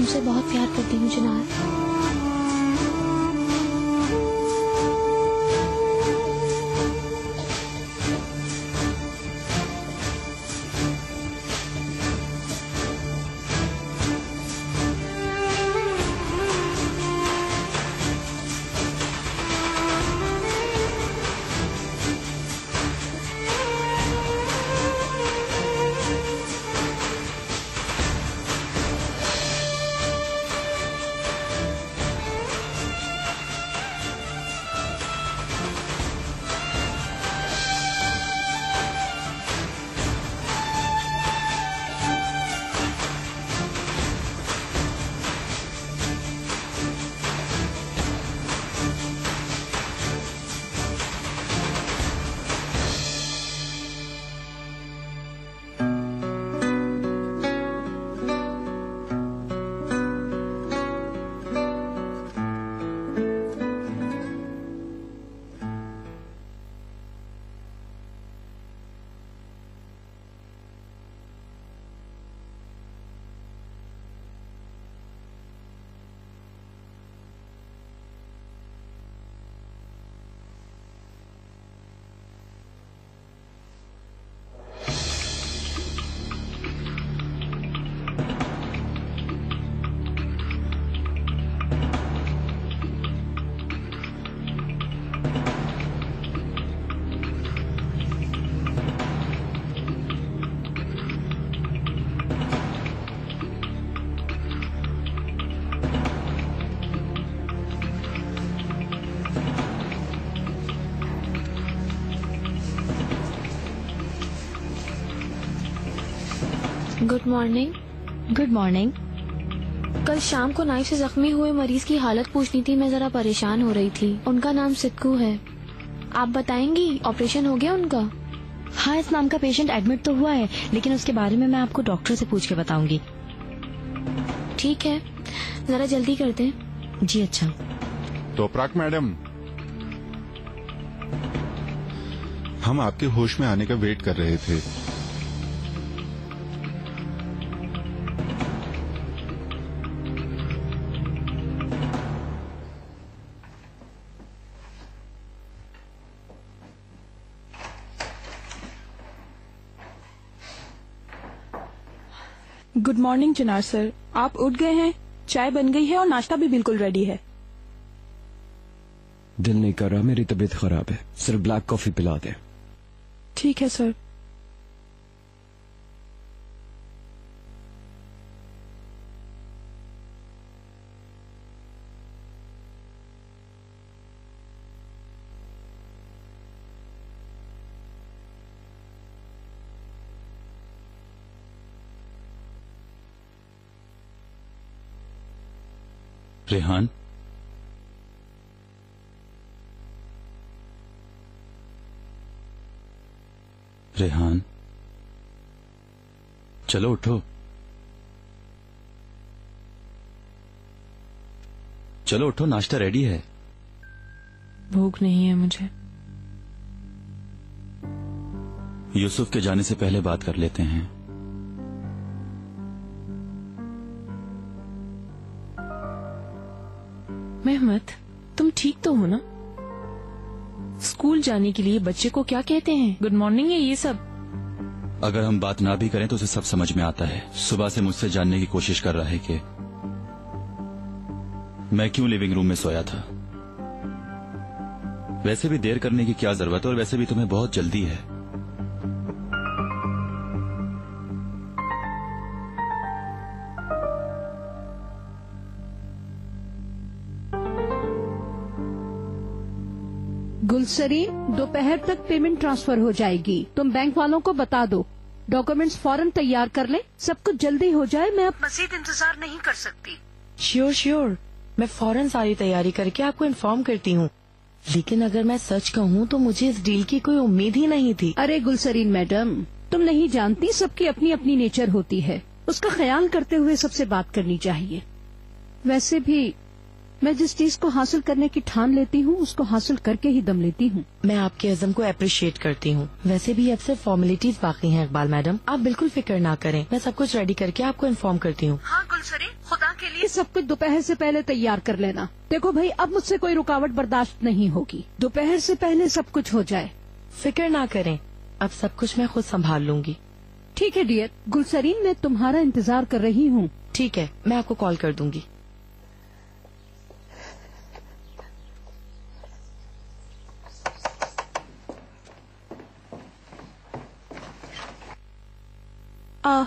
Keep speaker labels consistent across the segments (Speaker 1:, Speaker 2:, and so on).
Speaker 1: तुमसे बहुत प्यार करती हूँ Chinar. Good morning.
Speaker 2: Good morning.
Speaker 1: कल शाम को नाइफ से जख्मी हुए मरीज की हालत पूछनी थी, मैं जरा परेशान हो रही थी। उनका नाम सिक्कू है, आप बताएंगी ऑपरेशन हो गया उनका?
Speaker 2: हाँ, इस नाम का पेशेंट एडमिट तो हुआ है, लेकिन उसके बारे में मैं आपको डॉक्टर से पूछ के बताऊंगी।
Speaker 1: ठीक है, जरा जल्दी करते हैं।
Speaker 2: जी अच्छा।
Speaker 3: तोपराक मैडम, हम आपके होश में आने का वेट कर रहे थे।
Speaker 4: गुड मॉर्निंग चिनार सर, आप उठ गए हैं? चाय बन गई है और नाश्ता भी बिल्कुल रेडी है।
Speaker 5: दिल नहीं कर रहा, मेरी तबीयत खराब है, सिर्फ ब्लैक कॉफी पिला दे।
Speaker 4: ठीक है सर।
Speaker 6: रेहान, रेहान, चलो उठो, चलो उठो, नाश्ता रेडी है।
Speaker 4: भूख नहीं है मुझे।
Speaker 6: यूसुफ के जाने से पहले बात कर लेते हैं।
Speaker 4: मेहमत, तुम ठीक तो हो ना? स्कूल जाने के लिए बच्चे को क्या कहते हैं? गुड मॉर्निंग है ये सब?
Speaker 6: अगर हम बात ना भी करें तो उसे सब समझ में आता है। सुबह से मुझसे जानने की कोशिश कर रहा है कि मैं क्यों लिविंग रूम में सोया था। वैसे भी देर करने की क्या जरूरत है, और वैसे भी तुम्हें बहुत जल्दी है।
Speaker 7: गुलसरीन, दोपहर तक पेमेंट ट्रांसफर हो जाएगी। तुम बैंक वालों को बता दो, डॉक्यूमेंट्स फौरन तैयार कर ले, सब कुछ जल्दी हो जाए। मैं अब मजीद इंतजार नहीं कर सकती।
Speaker 2: श्योर श्योर, मैं फौरन सारी तैयारी करके आपको इन्फॉर्म करती हूँ। लेकिन अगर मैं सच कहूँ तो मुझे इस डील की कोई उम्मीद ही नहीं थी।
Speaker 7: अरे गुलसरीन मैडम, तुम नहीं जानती, सबकी अपनी अपनी नेचर होती है। उसका ख्याल करते हुए सबसे बात करनी चाहिए। वैसे भी मैं जिस चीज को हासिल करने की ठान लेती हूँ उसको हासिल करके ही दम लेती हूँ।
Speaker 2: मैं आपके अज़म को अप्रिशिएट करती हूँ। वैसे भी अब सिर्फ फॉर्मेलिटीज बाकी हैं इकबाल मैडम, आप बिल्कुल फिक्र ना करें। मैं सब कुछ रेडी करके आपको इन्फॉर्म करती हूँ।
Speaker 7: हाँ गुलसरी, खुदा के लिए सब कुछ दोपहर से पहले तैयार कर लेना। देखो भाई, अब मुझसे कोई रुकावट बर्दाश्त नहीं होगी। दोपहर से पहले सब कुछ हो जाए।
Speaker 2: फिक्र ना करें, अब सब कुछ मैं खुद संभाल लूंगी।
Speaker 7: ठीक है डियर। गुलसरीन, मैं तुम्हारा इंतजार कर रही हूँ।
Speaker 2: ठीक है, मैं आपको कॉल कर दूंगी।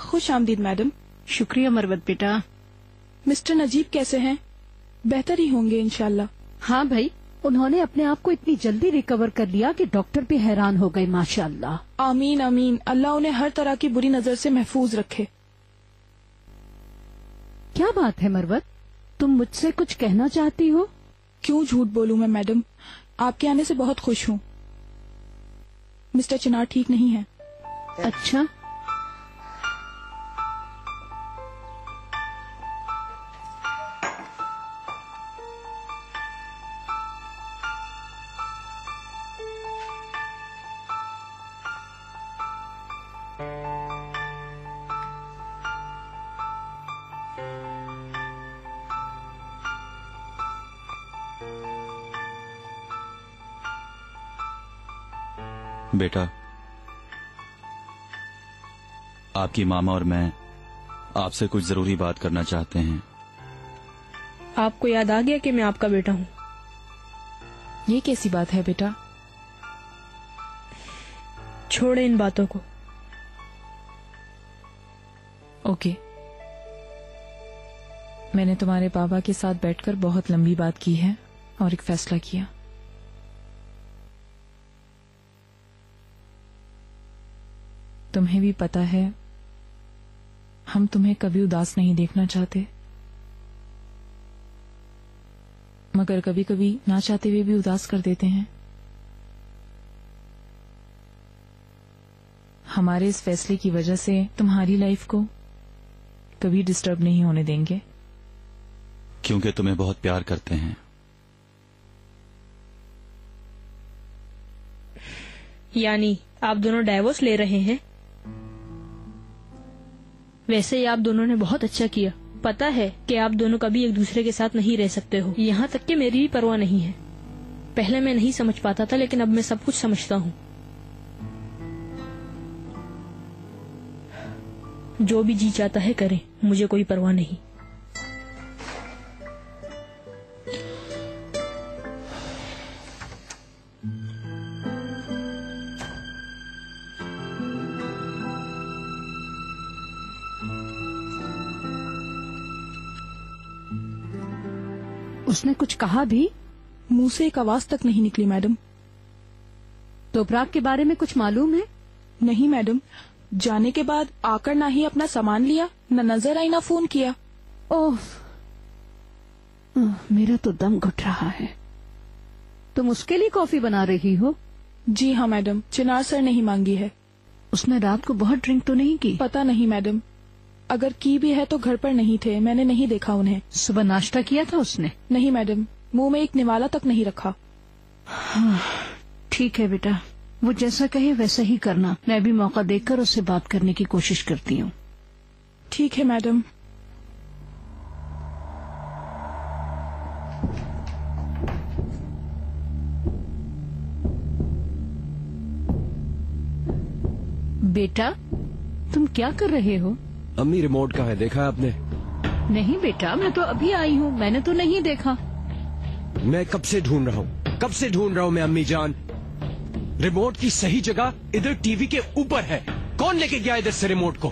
Speaker 8: खुश आमदीद मैडम।
Speaker 7: शुक्रिया मरवत बेटा।
Speaker 8: मिस्टर नजीब कैसे हैं? बेहतर ही होंगे इंशाल्लाह।
Speaker 7: हाँ भाई, उन्होंने अपने आप को इतनी जल्दी रिकवर कर लिया कि डॉक्टर भी हैरान हो गए माशाल्लाह।
Speaker 8: आमीन आमीन, अल्लाह उन्हें हर तरह की बुरी नजर से महफूज रखे।
Speaker 7: क्या बात है मरवत, तुम मुझसे कुछ कहना चाहती हो?
Speaker 8: क्यों झूठ बोलूं मैं मैडम, आपके आने से बहुत खुश हूँ। मिस्टर चिनार ठीक नहीं है।
Speaker 7: अच्छा,
Speaker 6: बेटा, आपकी मामा और मैं आपसे कुछ जरूरी बात करना चाहते हैं।
Speaker 9: आपको याद आ गया कि मैं आपका बेटा हूँ?
Speaker 4: ये कैसी बात है बेटा?
Speaker 9: छोड़े इन बातों को।
Speaker 4: ओके, मैंने तुम्हारे पापा के साथ बैठकर बहुत लंबी बात की है और एक फैसला किया। तुम्हें भी पता है हम तुम्हें कभी उदास नहीं देखना चाहते, मगर कभी कभी ना चाहते हुए भी उदास कर देते हैं। हमारे इस फैसले की वजह से तुम्हारी लाइफ को कभी डिस्टर्ब नहीं होने देंगे,
Speaker 6: क्योंकि तुम्हें बहुत प्यार करते हैं।
Speaker 9: यानी आप दोनों डाइवोर्स ले रहे हैं? वैसे ही आप दोनों ने बहुत अच्छा किया। पता है कि आप दोनों कभी एक दूसरे के साथ नहीं रह सकते हो, यहाँ तक कि मेरी भी परवाह नहीं है। पहले मैं नहीं समझ पाता था, लेकिन अब मैं सब कुछ समझता हूँ। जो भी जी चाहता है करें, मुझे कोई परवाह नहीं।
Speaker 7: उसने कुछ कहा भी?
Speaker 8: मुंह से एक आवाज तक नहीं निकली मैडम।
Speaker 7: तोपराग के बारे में कुछ मालूम है?
Speaker 8: नहीं मैडम, जाने के बाद आकर ना ही अपना सामान लिया, न नजर आई, ना फोन किया।
Speaker 7: ओह, मेरा तो दम घुट रहा है। तुम उसके लिए कॉफी बना रही हो?
Speaker 8: जी हाँ मैडम, चिनार सर ने ही मांगी है।
Speaker 7: उसने रात को बहुत ड्रिंक तो नहीं की?
Speaker 8: पता नहीं मैडम, अगर की भी है तो घर पर नहीं थे, मैंने नहीं देखा उन्हें।
Speaker 7: सुबह नाश्ता किया था उसने?
Speaker 8: नहीं मैडम, मुंह में एक निवाला तक नहीं रखा।
Speaker 7: हाँ, ठीक है बेटा, वो जैसा कहे वैसा ही करना। मैं भी मौका देखकर उससे बात करने की कोशिश करती हूँ।
Speaker 8: ठीक है मैडम।
Speaker 7: बेटा, तुम क्या कर रहे हो?
Speaker 5: अम्मी, रिमोट कहाँ है, देखा आपने?
Speaker 7: नहीं बेटा, मैं तो अभी आई हूँ, मैंने तो नहीं देखा।
Speaker 5: मैं कब से ढूंढ रहा हूँ मैं अम्मी जान। रिमोट की सही जगह इधर टीवी के ऊपर है। कौन लेके गया इधर से रिमोट को?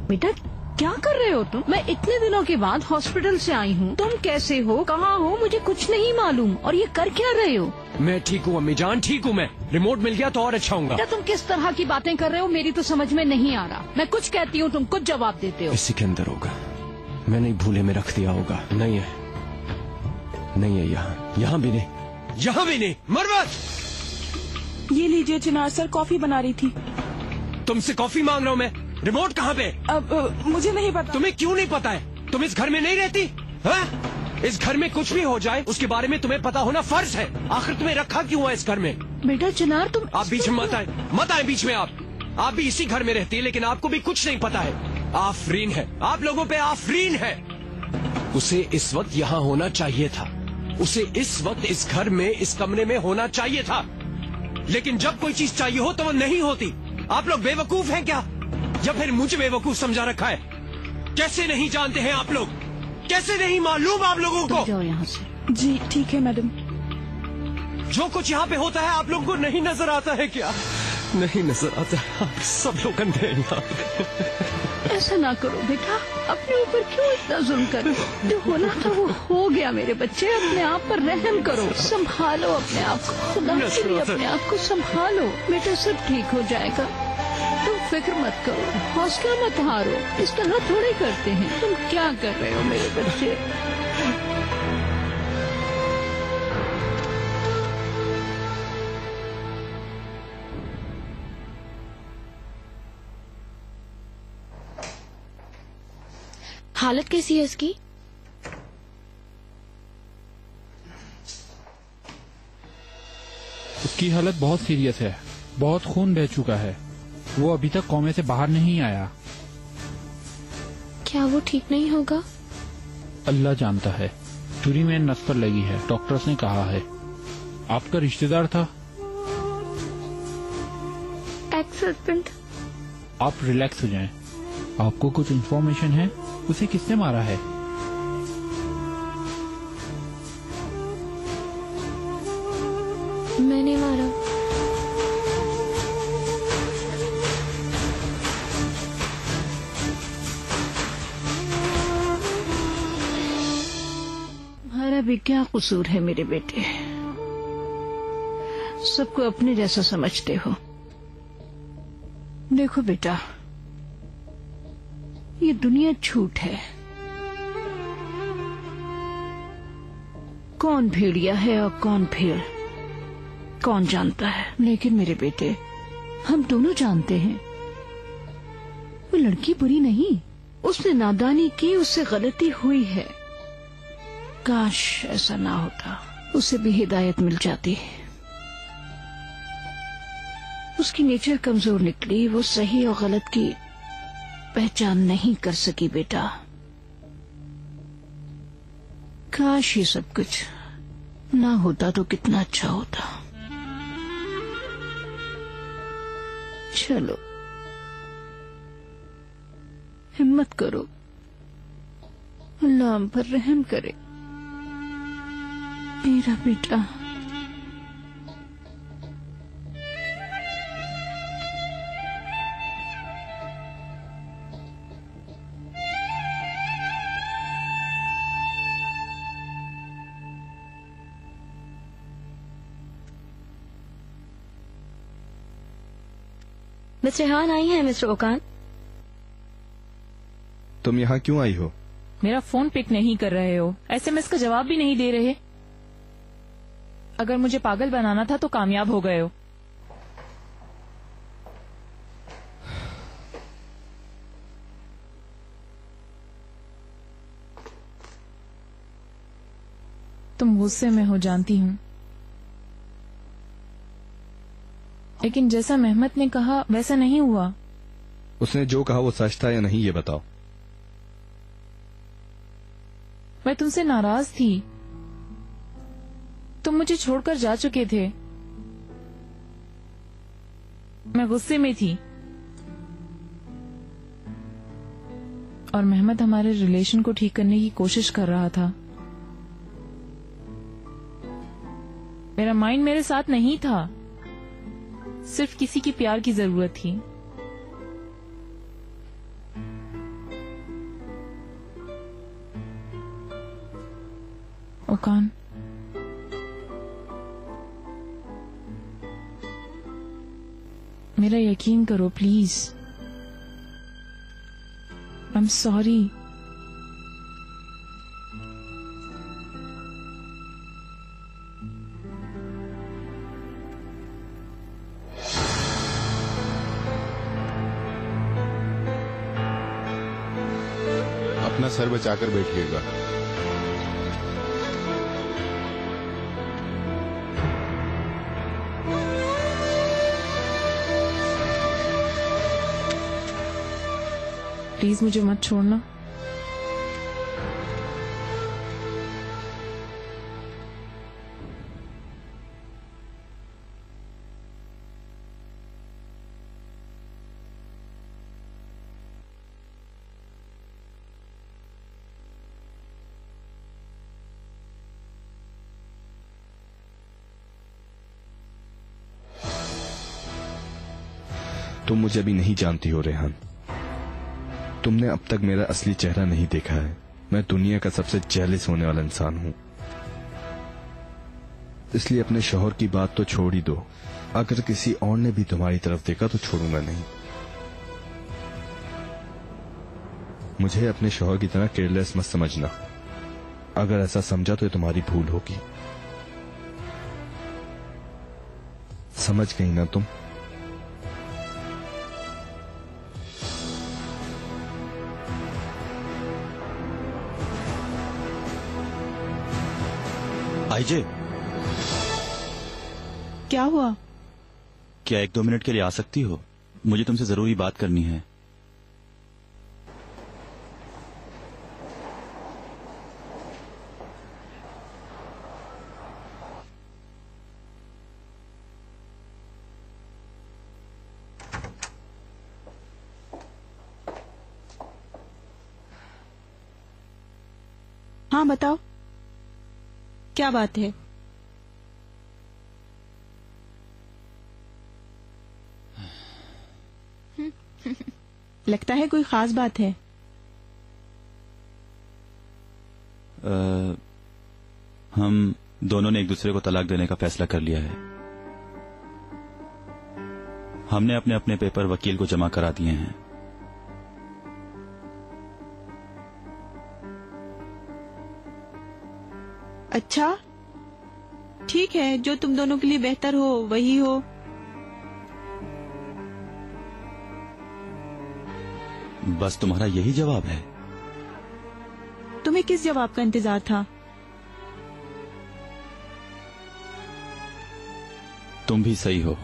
Speaker 7: बेटा क्या कर रहे हो तुम? मैं इतने दिनों के बाद हॉस्पिटल से आई हूँ। तुम कैसे हो, कहाँ हो, मुझे कुछ नहीं मालूम। और ये कर क्या रहे हो?
Speaker 5: मैं ठीक हूँ अम्मी जान, ठीक हूँ मैं। रिमोट मिल गया तो और अच्छा होगा।
Speaker 7: तुम किस तरह की बातें कर रहे हो, मेरी तो समझ में नहीं आ रहा। मैं कुछ कहती हूँ, तुम कुछ जवाब देते हो।
Speaker 5: इसी के अंदर होगा, मैंने भूले में रख दिया होगा। नहीं है, नहीं है, यहाँ भी नहीं, यहाँ भी नहीं। मरवत,
Speaker 8: ये लीजिए, चिनार सर कॉफी बना रही थी।
Speaker 5: तुमसे कॉफी मांग रहा हूँ मैं। रिमोट कहाँ पे?
Speaker 8: अब मुझे नहीं पता।
Speaker 5: तुम्हें क्यों नहीं पता है? तुम इस घर में नहीं रहती? हाँ? इस घर में कुछ भी हो जाए उसके बारे में तुम्हें पता होना फर्ज है। आखिर तुम्हें रखा क्यों है इस घर में?
Speaker 7: बेटा चिनार तुम
Speaker 5: आप बीच में मत आए बीच में। आप भी इसी घर में रहती है लेकिन आपको भी कुछ नहीं पता है। आफरीन है, आप लोगों पे आफरीन है। उसे इस वक्त यहाँ होना चाहिए था, उसे इस वक्त इस घर में इस कमरे में होना चाहिए था, लेकिन जब कोई चीज चाहिए हो तो वो नहीं होती। आप लोग बेवकूफ हैं क्या, या फिर मुझे बेवकूफ समझा रखा है? कैसे नहीं जानते हैं आप लोग, कैसे नहीं मालूम आप लोगों को?
Speaker 7: जाओ यहाँ से।
Speaker 8: जी ठीक है मैडम।
Speaker 5: जो कुछ यहाँ पे होता है आप लोगों को नहीं नजर आता है क्या? नहीं नजर आता है? आप सब लोग अंधे हैं यहाँ पे।
Speaker 7: ऐसा ना करो बेटा, अपने ऊपर क्यों इतना जुल्म कर? जो होना था वो हो गया मेरे बच्चे। अपने आप पर रहम करो, संभालो अपने आप को, खुदा के लिए अपने आप को संभालो। बेटा सब ठीक हो जाएगा, तुम फिक्र मत करो, हौसला मत हारो। इस तरह थोड़े करते हैं। तुम क्या कर रहे हो मेरे बच्चे?
Speaker 1: हालत कैसी है इसकी?
Speaker 10: उसकी हालत बहुत सीरियस है, बहुत खून बह चुका है। वो अभी तक कोमे से बाहर नहीं आया।
Speaker 1: क्या वो ठीक नहीं होगा?
Speaker 10: अल्लाह जानता है। चूरी में नस पर लगी है, डॉक्टर्स ने कहा है। आपका रिश्तेदार था?
Speaker 7: Ex husband.
Speaker 10: आप रिलैक्स हो जाएं। आपको कुछ इन्फॉर्मेशन है? उसे किसने मारा है?
Speaker 1: मैंने मारा।
Speaker 7: हमारा भी क्या कसूर है मेरे बेटे? सबको अपने जैसा समझते हो। देखो बेटा, ये दुनिया झूठ है। कौन भेड़िया है और कौन भेड़, कौन जानता है? लेकिन मेरे बेटे, हम दोनों जानते हैं वो लड़की बुरी नहीं। उसने नादानी की, उससे गलती हुई है। काश ऐसा ना होता, उसे भी हिदायत मिल जाती। उसकी नेचर कमजोर निकली, वो सही और गलत की पहचान नहीं कर सकी बेटा। काश ये सब कुछ ना होता तो कितना अच्छा होता। चलो हिम्मत करो, अल्लाह हम पर रहम करे मेरा बेटा।
Speaker 1: मिस्टर रेहान आई हैं मिस्टर ओकान।
Speaker 3: तुम यहाँ क्यों आई हो?
Speaker 4: मेरा फोन पिक नहीं कर रहे हो, एसएमएस का जवाब भी नहीं दे रहे। अगर मुझे पागल बनाना था तो कामयाब हो गए हो। तुम गुस्से में हो जानती हूँ, लेकिन जैसा मेहमत ने कहा वैसा नहीं हुआ।
Speaker 3: उसने जो कहा वो सच था या नहीं ये बताओ।
Speaker 4: मैं तुमसे नाराज थी, तुम मुझे छोड़कर जा चुके थे। मैं गुस्से में थी और मेहमत हमारे रिलेशन को ठीक करने की कोशिश कर रहा था। मेरा माइंड मेरे साथ नहीं था, सिर्फ किसी की प्यार की जरूरत थी। ओकान, मेरा यकीन करो प्लीज। I am sorry.
Speaker 3: अपना सर बचाकर बैठिएगा।
Speaker 4: प्लीज मुझे मत छोड़ना।
Speaker 11: तुम मुझे अभी नहीं जानती हो रेहान। तुमने अब तक मेरा असली चेहरा नहीं देखा है। मैं दुनिया का सबसे जेलस होने वाला इंसान हूं। इसलिए अपने शौहर की बात तो छोड़ ही दो। अगर किसी और ने भी तुम्हारी तरफ देखा तो छोड़ूंगा नहीं। मुझे अपने शौहर की तरह केयरलेस मत समझना। अगर ऐसा समझा तो ये तुम्हारी भूल होगी। समझ गई ना तुम?
Speaker 6: आईजे,
Speaker 8: क्या हुआ?
Speaker 6: क्या 1-2 मिनट के लिए आ सकती हो? मुझे तुमसे जरूरी बात करनी है।
Speaker 8: हाँ बताओ, क्या बात है? लगता है कोई खास बात है।
Speaker 6: हम दोनों ने एक दूसरे को तलाक देने का फैसला कर लिया है। हमने अपने अपने पेपर वकील को जमा करा दिए हैं।
Speaker 8: अच्छा, ठीक है, जो तुम दोनों के लिए बेहतर हो वही हो।
Speaker 6: बस तुम्हारा यही जवाब है?
Speaker 8: तुम्हें किस जवाब का इंतजार था?
Speaker 6: तुम भी सही हो।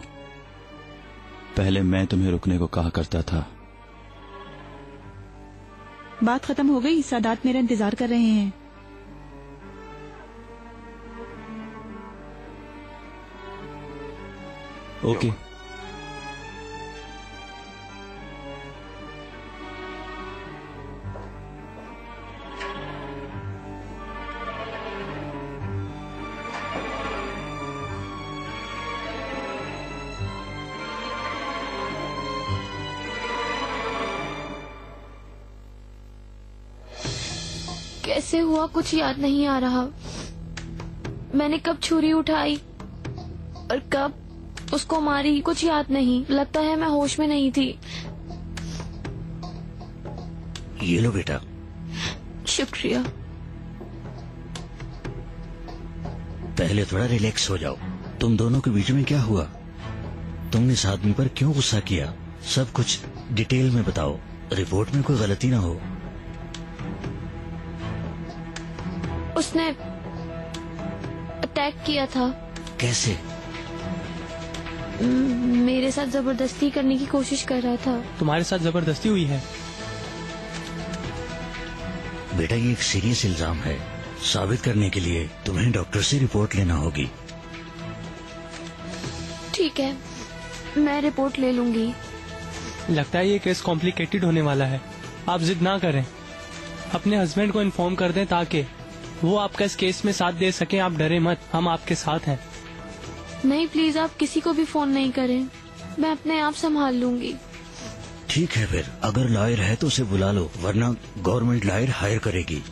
Speaker 6: पहले मैं तुम्हें रुकने को कहा करता था।
Speaker 8: बात खत्म हो गई। सादात मेरा इंतजार कर रहे हैं।
Speaker 6: ओके।
Speaker 1: कैसे हुआ कुछ याद नहीं आ रहा। मैंने कब छुरी उठाई और कब उसको मारी कुछ याद नहीं। लगता है मैं होश में नहीं थी।
Speaker 12: ये लो बेटा।
Speaker 1: शुक्रिया।
Speaker 12: पहले थोड़ा रिलैक्स हो जाओ। तुम दोनों के बीच में क्या हुआ? तुमने इस आदमी पर क्यों गुस्सा किया? सब कुछ डिटेल में बताओ। रिपोर्ट में कोई गलती ना हो।
Speaker 1: उसने अटैक किया था।
Speaker 12: कैसे?
Speaker 1: मेरे साथ जबरदस्ती करने की कोशिश कर रहा था।
Speaker 13: तुम्हारे साथ जबरदस्ती हुई है?
Speaker 12: बेटा, ये एक सीरियस इल्जाम है। साबित करने के लिए तुम्हें डॉक्टर से रिपोर्ट लेना होगी।
Speaker 1: ठीक है, मैं रिपोर्ट ले लूंगी।
Speaker 13: लगता है ये केस कॉम्प्लिकेटेड होने वाला है। आप जिद ना करें। अपने हस्बैंड को इन्फॉर्म कर दें ताकि वो आपका इस केस में साथ दे सकें। आप डरे मत, हम आपके साथ हैं।
Speaker 1: नहीं, प्लीज आप किसी को भी फोन नहीं करें। मैं अपने आप संभाल लूंगी।
Speaker 12: ठीक है, फिर अगर लॉयर है तो उसे बुला लो, वरना गवर्नमेंट लॉयर हायर करेगी।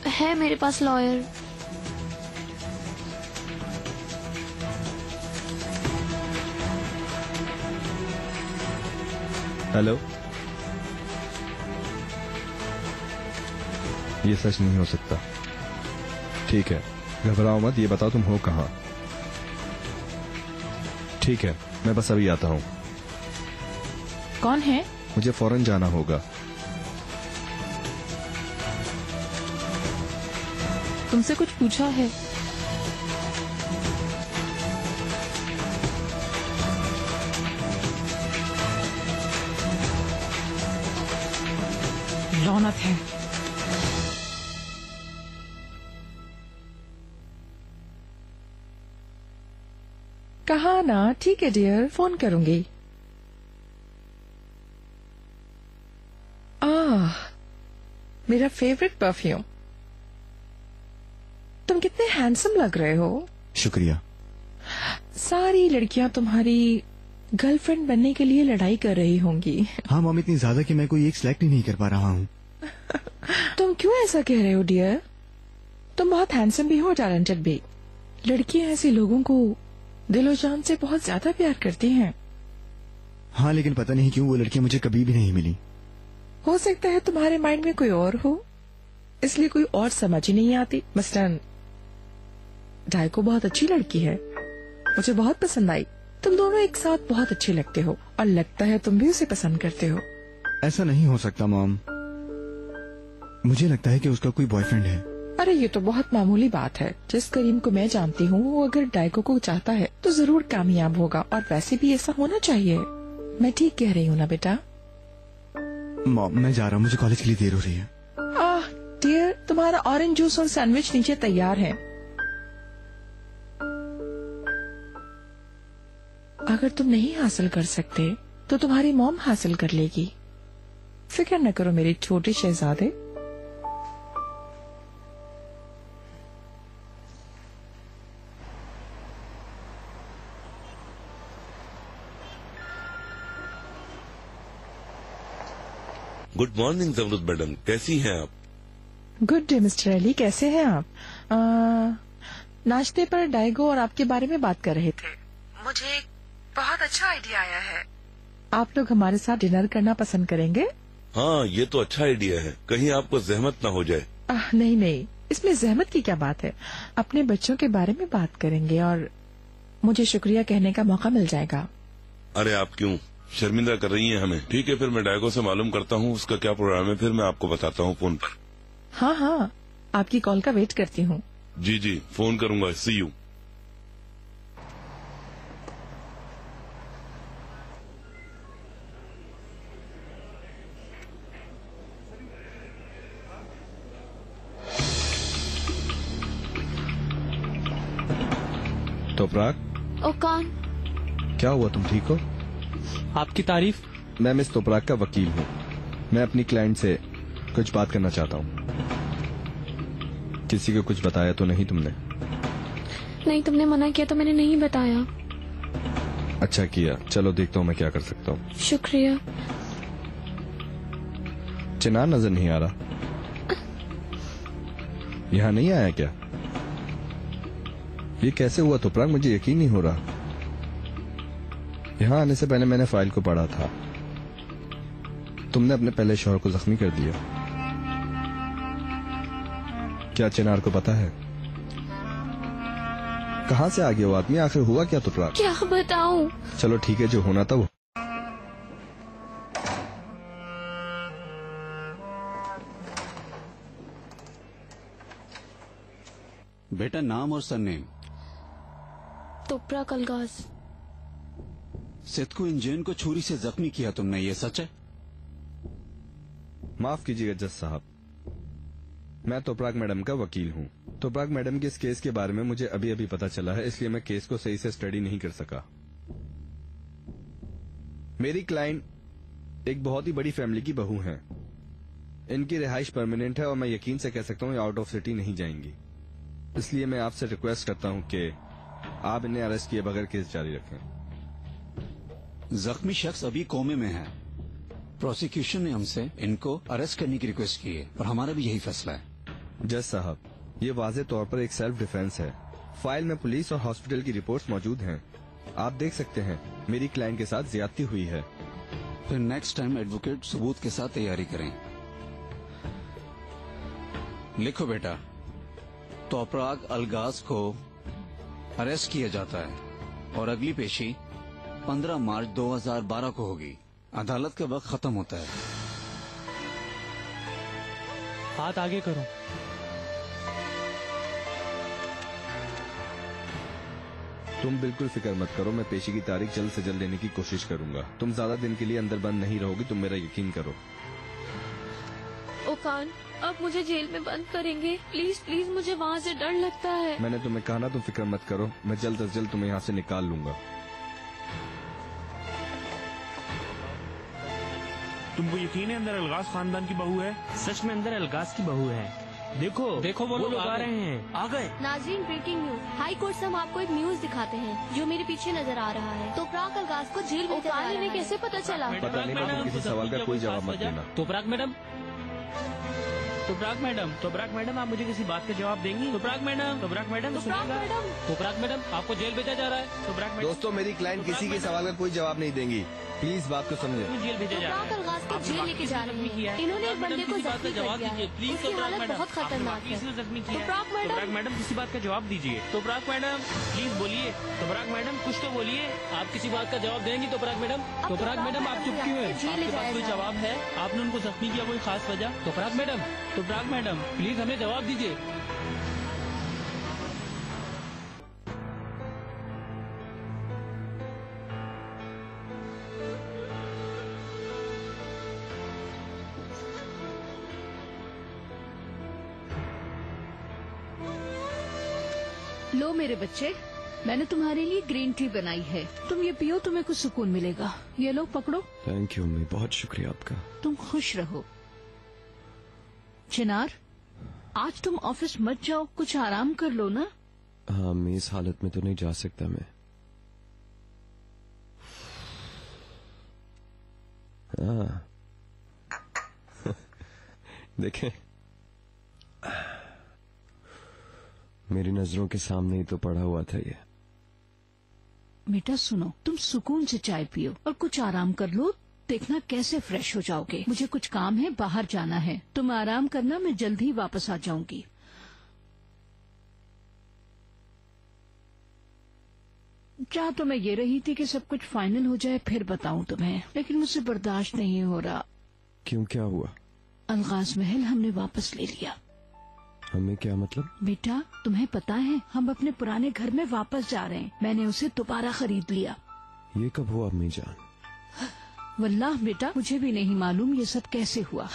Speaker 1: है मेरे पास लॉयर।
Speaker 11: हेलो। ये सच नहीं हो सकता। ठीक है, घबराओ मत। ये बताओ तुम हो कहाँ? ठीक है, मैं बस अभी आता हूँ।
Speaker 8: कौन है?
Speaker 11: मुझे फौरन जाना होगा।
Speaker 8: तुमसे कुछ पूछा है?
Speaker 2: रौनक है। कहा ना, ठीक है डियर, फोन करूंगी। मेरा फेवरेट परफ्यूम। तुम कितने हैंडसम लग रहे हो।
Speaker 11: शुक्रिया।
Speaker 2: सारी लड़कियां तुम्हारी गर्लफ्रेंड बनने के लिए लड़ाई कर रही होंगी।
Speaker 11: हाँ मॉम, इतनी ज्यादा कि मैं कोई एक सिलेक्ट ही नहीं कर पा रहा हूँ।
Speaker 2: तुम क्यों ऐसा कह रहे हो डियर? तुम बहुत हैंडसम भी हो, टैलेंटेड भी। लड़कियां ऐसे लोगों को दिलो जान से बहुत ज्यादा प्यार करती हैं।
Speaker 11: हाँ, लेकिन पता नहीं क्यों वो लड़कियां मुझे कभी भी नहीं मिली।
Speaker 2: हो सकता है तुम्हारे माइंड में कोई और हो, इसलिए कोई और समझ ही नहीं आती। मसलन डायको बहुत अच्छी लड़की है, मुझे बहुत पसंद आई। तुम दोनों एक साथ बहुत अच्छे लगते हो और लगता है तुम भी उसे पसंद करते हो।
Speaker 11: ऐसा नहीं हो सकता मॉम, मुझे लगता है कि उसका कोई बॉयफ्रेंड है।
Speaker 2: अरे ये तो बहुत मामूली बात है। जिस करीम को मैं जानती हूँ वो अगर डायको को चाहता है तो जरूर कामयाब होगा, और वैसे भी ऐसा होना चाहिए। मैं ठीक कह रही हूँ ना बेटा?
Speaker 11: मॉम मैं जा रहा हूँ, मुझे कॉलेज के लिए देर हो रही है।
Speaker 2: डियर, तुम्हारा ऑरेंज जूस और सैंडविच नीचे तैयार है। अगर तुम नहीं हासिल कर सकते तो तुम्हारी मॉम हासिल कर लेगी। फिक्र न करो मेरे छोटे शहजादे।
Speaker 14: गुड मॉर्निंग जमरुद मैडम, कैसी हैं आप?
Speaker 2: गुड डे मिस्टर अली, कैसे हैं आप? नाश्ते पर डायगो और आपके बारे में बात कर रहे थे। मुझे बहुत अच्छा आइडिया आया है। आप लोग हमारे साथ डिनर करना पसंद करेंगे?
Speaker 14: हाँ, ये तो अच्छा आइडिया है। कहीं आपको जहमत न हो जाए।
Speaker 2: नहीं नहीं, इसमें जहमत की क्या बात है। अपने बच्चों के बारे में बात करेंगे और मुझे शुक्रिया कहने का मौका मिल जाएगा।
Speaker 14: अरे आप क्यों शर्मिंदा कर रही हैं हमें? ठीक है, फिर मैं डायगो से मालूम करता हूँ उसका क्या प्रोग्राम है, फिर मैं आपको बताता हूँ फोन पर।
Speaker 2: हाँ हाँ, आपकी कॉल का वेट करती हूँ।
Speaker 14: जी जी, फोन करूंगा। सी यू।
Speaker 11: तोपराग।
Speaker 1: ओ कौन?
Speaker 11: क्या हुआ, तुम ठीक हो?
Speaker 13: आपकी तारीफ।
Speaker 11: मैं मिस तोपराग का वकील हूँ। मैं अपनी क्लाइंट से कुछ बात करना चाहता हूँ। किसी को कुछ बताया तो नहीं तुमने?
Speaker 1: नहीं, तुमने मना किया तो मैंने नहीं बताया।
Speaker 11: अच्छा किया। चलो देखता हूँ मैं क्या कर सकता हूँ।
Speaker 1: शुक्रिया।
Speaker 11: चिनार नजर नहीं आ रहा। यहाँ नहीं आया क्या? ये कैसे हुआ तोपराग? मुझे यकीन नहीं हो रहा। यहाँ आने से पहले मैंने फाइल को पढ़ा था। तुमने अपने पहले शौहर को जख्मी कर दिया। क्या चिनार को पता है? कहाँ से आ गया वो आदमी? आखिर हुआ क्या तोपराग?
Speaker 1: क्या बताऊं?
Speaker 11: चलो ठीक है, जो होना था वो।
Speaker 15: बेटा, नाम और सरनेम?
Speaker 1: तोपराग अलगाज।
Speaker 15: सिद्धू इंजन को छुरी से जख्मी किया तुमने, ये सच है?
Speaker 11: माफ कीजिएगा जज साहब, मैं तोपराग मैडम का वकील हूँ। तोपराग मैडम के इस केस के बारे में मुझे अभी अभी पता चला है, इसलिए मैं केस को सही से स्टडी नहीं कर सका। मेरी क्लाइंट एक बहुत ही बड़ी फैमिली की बहू हैं। इनकी रिहाइश परमानेंट है और मैं यकीन से कह सकता हूँ ये आउट ऑफ सिटी नहीं जाएंगी। इसलिए मैं आपसे रिक्वेस्ट करता हूँ कि आप इन्हें अरेस्ट किए बगैर केस जारी रखें।
Speaker 15: जख्मी शख्स अभी कोमे में है। प्रोसिक्यूशन ने हमसे इनको अरेस्ट करने की रिक्वेस्ट की है और हमारा भी यही फैसला है।
Speaker 11: जज साहब, ये वाज़े तौर पर एक सेल्फ डिफेंस है। फाइल में पुलिस और हॉस्पिटल की रिपोर्ट्स मौजूद हैं। आप देख सकते हैं मेरी क्लाइंट के साथ ज्यादती हुई है।
Speaker 15: फिर नेक्स्ट टाइम एडवोकेट सबूत के साथ तैयारी करें। लिखो बेटा, तोपराग अलगाज को अरेस्ट किया जाता है और अगली पेशी 15 मार्च 2012 को होगी। अदालत का वक्त खत्म होता है।
Speaker 13: हाथ आगे करो।
Speaker 11: तुम बिल्कुल फिक्र मत करो, मैं पेशी की तारीख जल्द से जल्द लेने की कोशिश करूंगा। तुम ज्यादा दिन के लिए अंदर बंद नहीं रहोगी, तुम मेरा यकीन करो।
Speaker 1: खान, अब मुझे जेल में बंद करेंगे? प्लीज प्लीज, मुझे वहाँ से डर लगता है।
Speaker 11: मैंने तुम्हें कहा ना, तुम फिक्र मत करो, मैं जल्द से जल्द तुम्हें यहाँ से निकाल लूंगा।
Speaker 16: तुमको यकीन है अंदर अलगाज खानदान की बहू है?
Speaker 17: सच में अंदर अलगाज की बहू है। देखो
Speaker 13: देखो वो लोग आ रहे हैं।
Speaker 17: आ गए।
Speaker 18: नाजरीन, ब्रेकिंग न्यूज। हाई कोर्ट से हम आपको एक न्यूज दिखाते हैं जो मेरे पीछे नजर आ रहा है। तोपराक अलगाज को जेल भेजा जा रहा है।
Speaker 1: कैसे पता चला?
Speaker 11: पता नहीं, तुम किसी सवाल का कोई जवाब मत देना।
Speaker 17: तोपराक मैडम, तोपराक मैडम, आप मुझे किसी बात का जवाब देंगी? तोपराक मैडम, तोपराक मैडम, आपको जेल भेजा जा रहा है। तोपराक मैडम।
Speaker 11: दोस्तों, मेरी क्लाइंट किसी के सवाल का कोई जवाब नहीं देंगी, प्लीज बात को समझे।
Speaker 17: जेल भेजा जा रहा है।
Speaker 18: अलगाज को जेल लेके जा रहे हैं। इन्होंने एक बंदे को जख्मी कर दिया है। उसकी हालत बहुत खतरनाक है।
Speaker 17: जख्मी किया। तोपराक मैडम, किसी बात का जवाब दीजिए। तोपराक मैडम, प्लीज बोलिए। तोपराक मैडम, कुछ तो बोलिए। आप किसी बात का जवाब देंगी? तोपराक मैडम, तोपराक मैडम, आप चुप क्यों हैं? आपके पास कोई जवाब है? आपने उनको जख्मी किया, कोई खास वजह? तोपराक मैडम, प्लीज हमें जवाब दीजिए।
Speaker 7: लो मेरे बच्चे, मैंने तुम्हारे लिए ग्रीन टी बनाई है। तुम ये पियो, तुम्हें कुछ सुकून मिलेगा। ये लो पकड़ो।
Speaker 11: थैंक यू अम्मी, बहुत शुक्रिया आपका।
Speaker 7: तुम खुश रहो। चिनार, आज तुम ऑफिस मत जाओ, कुछ आराम कर लो ना।
Speaker 11: हाँ अम्मी, इस हालत में तो नहीं जा सकता मैं। हाँ देखें, मेरी नजरों के सामने ही तो पड़ा हुआ था ये।
Speaker 7: बेटा सुनो, तुम सुकून से चाय पियो और कुछ आराम कर लो। देखना कैसे फ्रेश हो जाओगे। मुझे कुछ काम है, बाहर जाना है। तुम आराम करना, मैं जल्द ही वापस आ जाऊंगी। चाह तो मैं ये रही थी कि सब कुछ फाइनल हो जाए फिर बताऊं तुम्हें, लेकिन मुझसे बर्दाश्त नहीं हो रहा।
Speaker 11: क्यों, क्या हुआ?
Speaker 7: अलगाज महल हमने वापस ले लिया।
Speaker 11: हमें क्या मतलब?
Speaker 7: बेटा तुम्हें पता है, हम अपने पुराने घर में वापस जा रहे हैं। मैंने उसे दोबारा खरीद लिया।
Speaker 11: ये कब हुआ अम्मी जान?
Speaker 7: वल्लाह बेटा, मुझे भी नहीं मालूम ये सब कैसे हुआ।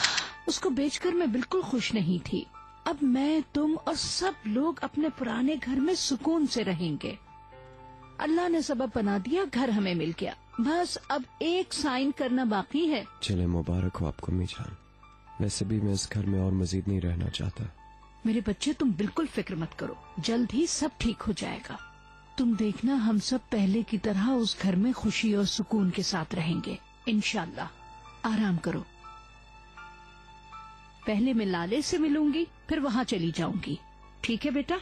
Speaker 7: उसको बेचकर मैं बिल्कुल खुश नहीं थी। अब मैं, तुम और सब लोग अपने पुराने घर में सुकून से रहेंगे। अल्लाह ने सबब बना दिया, घर हमें मिल गया। बस अब एक साइन करना बाकी है।
Speaker 11: चले, मुबारक हो आपको अम्मी जान। वैसे भी मैं इस घर में और मजीद नहीं रहना चाहता।
Speaker 7: मेरे बच्चे, तुम बिल्कुल फिक्र मत करो, जल्द ही सब ठीक हो जाएगा। तुम देखना, हम सब पहले की तरह उस घर में खुशी और सुकून के साथ रहेंगे इंशाल्लाह। आराम करो। पहले मैं लाले से मिलूंगी, फिर वहाँ चली जाऊंगी। ठीक है बेटा,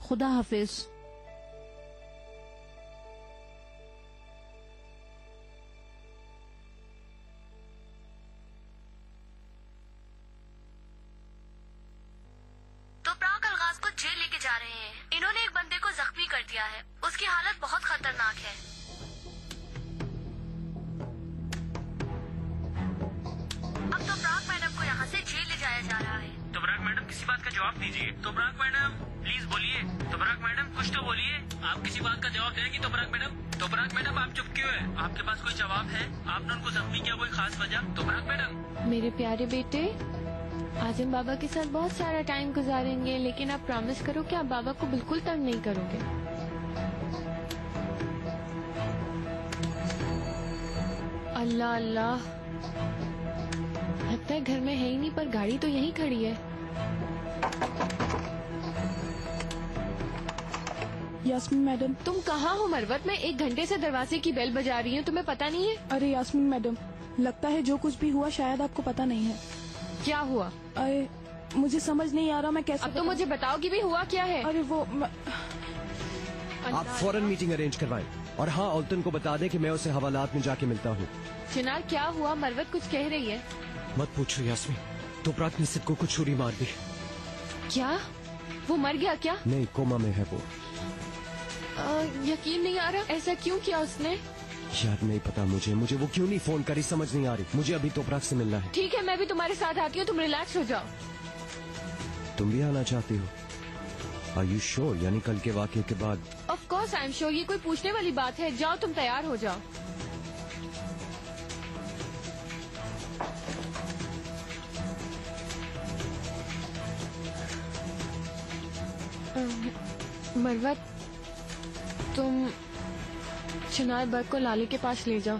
Speaker 7: खुदा हाफिज।
Speaker 18: तोपराक अलगाज को जेल लेके जा रहे हैं। इन्होंने एक बंदे को जख्मी कर दिया है। उसकी हालत बहुत खतरनाक है। अब तोपराक मैडम को यहाँ से जेल ले जाया जा रहा है।
Speaker 17: तोपराक मैडम, किसी बात का जवाब दीजिए। तोपराक मैडम, प्लीज बोलिए। तोपराक मैडम, कुछ तो बोलिए। आप किसी बात का जवाब देंगी? तोपराक मैडम, तोपराक मैडम, आप चुप क्यों हैं? आपके पास कोई जवाब है? आपने उनको जख्मी किया, कोई खास वजह? तोपराक मैडम।
Speaker 1: मेरे प्यारे बेटे, आज हम बाबा के साथ बहुत सारा टाइम गुजारेंगे, लेकिन आप प्रॉमिस करो कि आप बाबा को बिल्कुल तंग नहीं करोगे। अल्लाह अल्लाह, लगता है घर में है ही नहीं, पर गाड़ी तो यहीं खड़ी है।
Speaker 8: यास्मीन मैडम।
Speaker 1: तुम कहाँ हो मरवत? मैं 1 घंटे से दरवाजे की बेल बजा रही हूँ, तुम्हें पता नहीं है?
Speaker 8: अरे यास्मीन मैडम, लगता है जो कुछ भी हुआ शायद आपको पता नहीं है।
Speaker 1: क्या हुआ?
Speaker 8: अरे मुझे समझ नहीं आ रहा मैं कैसे।
Speaker 1: अब तो मुझे बताओगी भी हुआ क्या है?
Speaker 8: अरे वो
Speaker 5: आप फौरन मीटिंग अरेंज करवाएं और हाँ, औलतन को बता दें कि मैं उसे हवालात में जाके मिलता हूँ।
Speaker 1: चिनार, क्या हुआ? मरवत कुछ कह रही है।
Speaker 5: मत पूछो यास्मीन, तोपराक ने सिद्को को छुरी मार दी।
Speaker 1: क्या? वो मर गया क्या?
Speaker 5: नहीं, कोमा में है वो।
Speaker 1: यकीन नहीं आ रहा, ऐसा क्यों किया उसने?
Speaker 5: यार नहीं पता मुझे वो क्यों नहीं फोन करी, समझ नहीं आ रही। मुझे अभी तोपराक से मिलना है।
Speaker 1: ठीक है, मैं भी तुम्हारे साथ आती हूँ, तुम रिलैक्स हो जाओ।
Speaker 5: तुम भी आना चाहती हो? Are you sure? यानी कल के वाक़े के बाद?
Speaker 1: Of course I am sure, ये कोई पूछने वाली बात है? जाओ, तुम तैयार हो जाओ। मरवत, तुम चिनार बग को लाली के पास ले जाओ।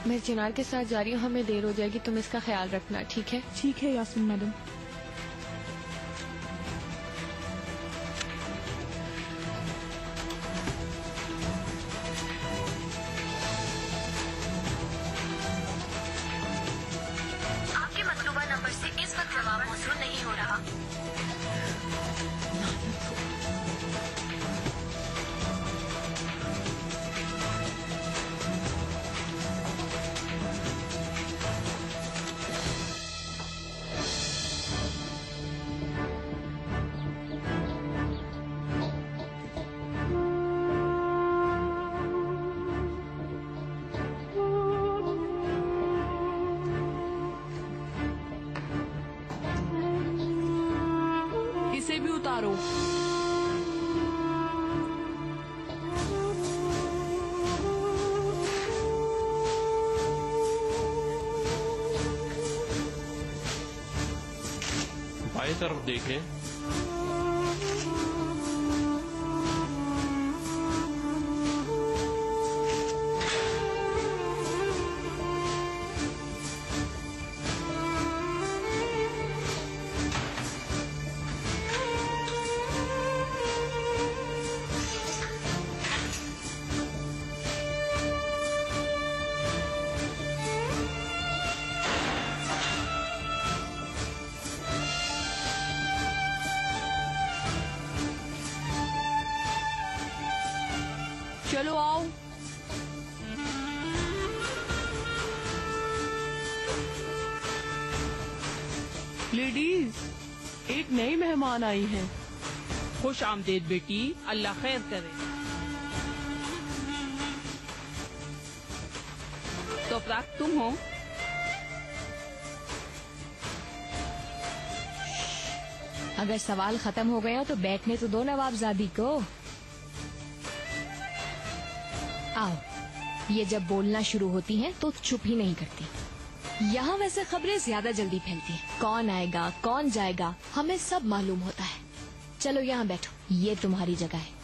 Speaker 1: मैं चिनार के साथ जा रही हूँ, हमें देर हो जाएगी, तुम इसका ख्याल रखना, ठीक है?
Speaker 8: ठीक है यास्मीन मैडम।
Speaker 1: आपके मतलूबा नंबर से इस वक्त जवाब मौसूल नहीं हो रहा।
Speaker 4: इसे भी उतारो।
Speaker 17: बाएं तरफ देखें।
Speaker 4: चलो आओ। लेडीज, एक नई मेहमान आई हैं।
Speaker 7: खुश आमदेद बेटी, अल्लाह खैर करे। तो प्राक तुम हो?
Speaker 19: अगर सवाल खत्म हो गया तो बैठने तो दो नवाबजादी को। आओ, ये जब बोलना शुरू होती हैं तो चुप ही नहीं करती। यहाँ वैसे खबरें ज्यादा जल्दी फैलती हैं। कौन आएगा, कौन जाएगा, हमें सब मालूम होता है। चलो यहाँ बैठो, ये तुम्हारी जगह है।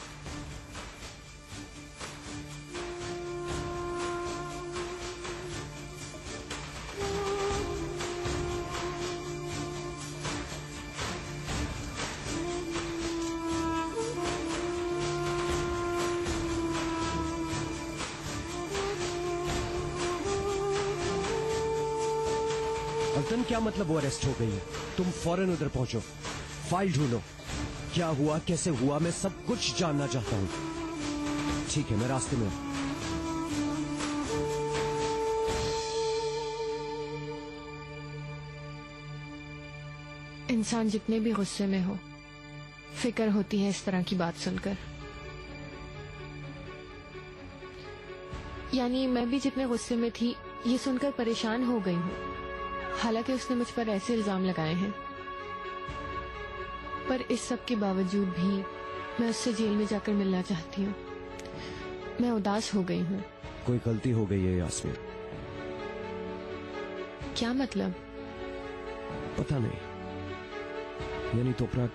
Speaker 5: अल्तन, क्या मतलब वो अरेस्ट हो गई है? तुम फौरन उधर पहुंचो, फाइल ढूंढो। क्या हुआ, कैसे हुआ, मैं सब कुछ जानना चाहता हूँ। ठीक है, मैं रास्ते में हूँ।
Speaker 1: इंसान जितने भी गुस्से में हो, फिक्र होती है इस तरह की बात सुनकर। यानी मैं भी जितने गुस्से में थी, ये सुनकर परेशान हो गई हूँ। हालांकि उसने मुझ पर ऐसे इल्जाम लगाए हैं, पर इस सब के बावजूद भी मैं उससे जेल में जाकर मिलना चाहती हूँ। मैं उदास हो गई हूँ।
Speaker 5: कोई गलती हो गई है यास्मीन।
Speaker 1: क्या मतलब?
Speaker 5: पता नहीं। यानी तोपराक,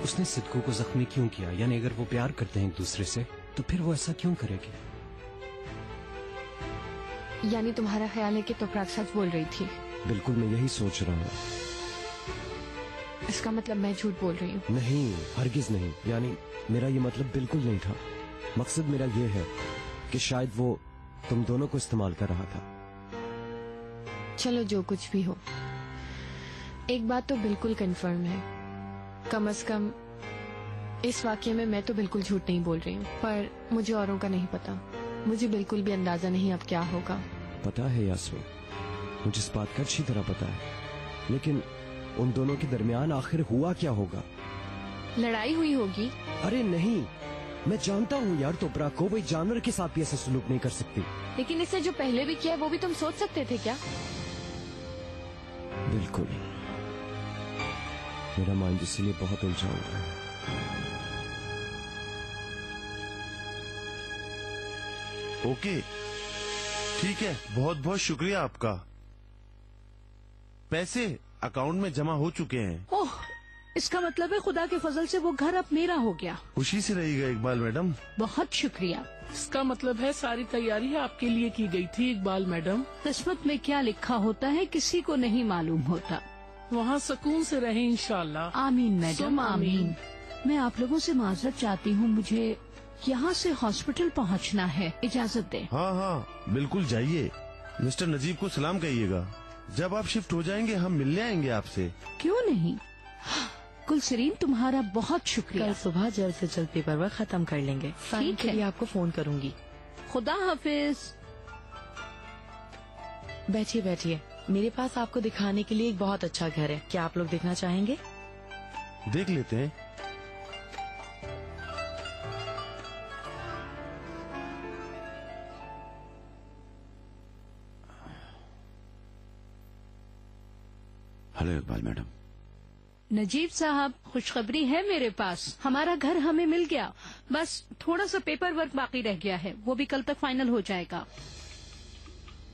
Speaker 5: उसने सिद्धू को जख्मी क्यों किया? यानी अगर वो प्यार करते हैं एक दूसरे से तो फिर वो ऐसा क्यों करेगी?
Speaker 1: यानी तुम्हारा ख्याल है कि तोपराक सच बोल रही थी?
Speaker 5: बिल्कुल, मैं यही सोच रहा हूँ।
Speaker 1: इसका मतलब मैं झूठ बोल रही हूँ?
Speaker 5: नहीं, हरगिज नहीं। यानी मेरा ये मतलब बिल्कुल नहीं था। मकसद मेरा ये है कि शायद वो तुम दोनों को इस्तेमाल कर रहा था।
Speaker 1: चलो, जो कुछ भी हो, एक बात तो बिल्कुल कंफर्म है। कम से कम इस वाकये में मैं तो बिल्कुल झूठ नहीं बोल रही हूँ। पर मुझे औरों का नहीं पता। मुझे बिल्कुल भी अंदाजा नहीं अब क्या होगा।
Speaker 5: पता है यास्मीन, मुझे इस बात का अच्छी तरह पता है, लेकिन उन दोनों के दरमियान आखिर हुआ क्या होगा?
Speaker 1: लड़ाई हुई होगी।
Speaker 5: अरे नहीं, मैं जानता हूँ यार, तोपराक को कोई जानवर के साथ भी ऐसा सलूक नहीं कर सकती।
Speaker 1: लेकिन इससे जो पहले भी किया वो भी तुम सोच सकते थे क्या?
Speaker 5: बिल्कुल। मेरा माइंड इसीलिए बहुत उलझा हुआ है।
Speaker 20: ओके, ठीक है, बहुत बहुत शुक्रिया आपका। पैसे अकाउंट में जमा हो चुके हैं।
Speaker 4: ओह,
Speaker 7: इसका मतलब है खुदा के फजल से वो घर अब मेरा हो गया।
Speaker 20: खुशी से रहिएगा इकबाल मैडम।
Speaker 7: बहुत शुक्रिया।
Speaker 4: इसका मतलब है सारी तैयारी आपके लिए की गई थी इकबाल मैडम।
Speaker 7: किस्मत में क्या लिखा होता है किसी को नहीं मालूम होता।
Speaker 4: वहाँ सुकून से रहे इंशाल्लाह।
Speaker 7: आमीन मैडम,
Speaker 4: सुम
Speaker 7: आमीन। मैं आप लोगों से माजरत चाहती हूँ, मुझे यहाँ से हॉस्पिटल पहुँचना है, इजाजत दे।
Speaker 20: हाँ हाँ बिल्कुल जाइए। मिस्टर नजीब को सलाम कहिएगा। जब आप शिफ्ट हो जाएंगे हम मिलने आएंगे आपसे।
Speaker 7: क्यों नहीं। कुलसरीन तुम्हारा बहुत शुक्रिया।
Speaker 2: कल सुबह जल्द से जल्द पेपर वर्क खत्म कर लेंगे। साइन के लिए आपको फोन करूंगी।
Speaker 7: खुदा हाफिज।
Speaker 2: बैठिए बैठिए, मेरे पास आपको दिखाने के लिए एक बहुत अच्छा घर है। क्या आप लोग देखना चाहेंगे?
Speaker 20: देख लेते हैं।
Speaker 6: Hello Iqbal madam.
Speaker 7: नजीब साहब, खुशखबरी है मेरे पास। हमारा घर हमें मिल गया, बस थोड़ा सा पेपर वर्क बाकी रह गया है, वो भी कल तक फाइनल हो जाएगा।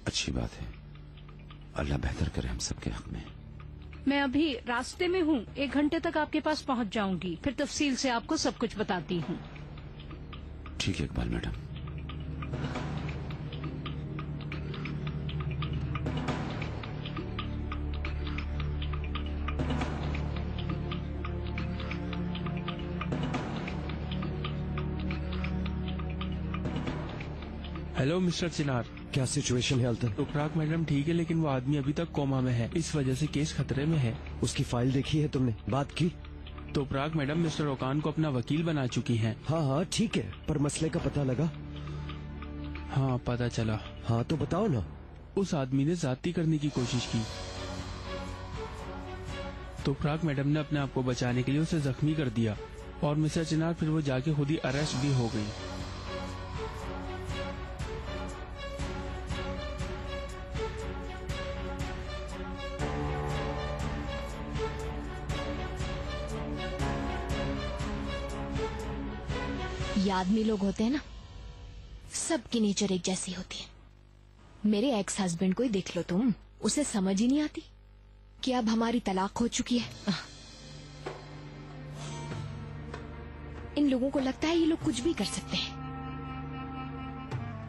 Speaker 6: अच्छी बात है, अल्लाह बेहतर करे हम सबके हक में।
Speaker 7: मैं अभी रास्ते में हूँ, 1 घंटे तक आपके पास पहुँच जाऊंगी, फिर तफसील से आपको सब कुछ बताती हूँ।
Speaker 6: ठीक है इकबाल मैडम।
Speaker 13: हेलो मिस्टर चिनार,
Speaker 5: क्या सिचुएशन है अल्तर?
Speaker 13: तुपराक मैडम ठीक है, लेकिन वो आदमी अभी तक कोमा में है, इस वजह से केस खतरे में है।
Speaker 5: उसकी फाइल देखी है तुमने? बात की?
Speaker 13: तुपराक मैडम मिस्टर ओकान को अपना वकील बना चुकी हैं।
Speaker 5: हाँ हाँ ठीक है, पर मसले का पता लगा?
Speaker 13: हाँ पता चला।
Speaker 5: हाँ तो बताओ ना।
Speaker 13: उस आदमी ने ज्यादती करने की कोशिश की। तुपराक मैडम ने अपने आप को बचाने के लिए उसे जख्मी कर दिया और मिस्टर चिनार फिर वो जाके खुद ही अरेस्ट भी हो गई।
Speaker 19: ये आदमी लोग होते हैं ना, सबकी नेचर एक जैसी होती है। मेरे एक्स हस्बैंड को ही देख लो तुम, उसे समझ ही नहीं आती कि अब हमारी तलाक हो चुकी है। इन लोगों को लगता है ये लोग कुछ भी कर सकते हैं,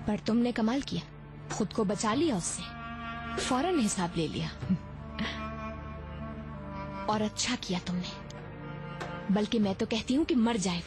Speaker 19: पर तुमने कमाल किया, खुद को बचा लिया उससे, फौरन हिसाब ले लिया। और अच्छा किया तुमने, बल्कि मैं तो कहती हूँ कि मर जाए।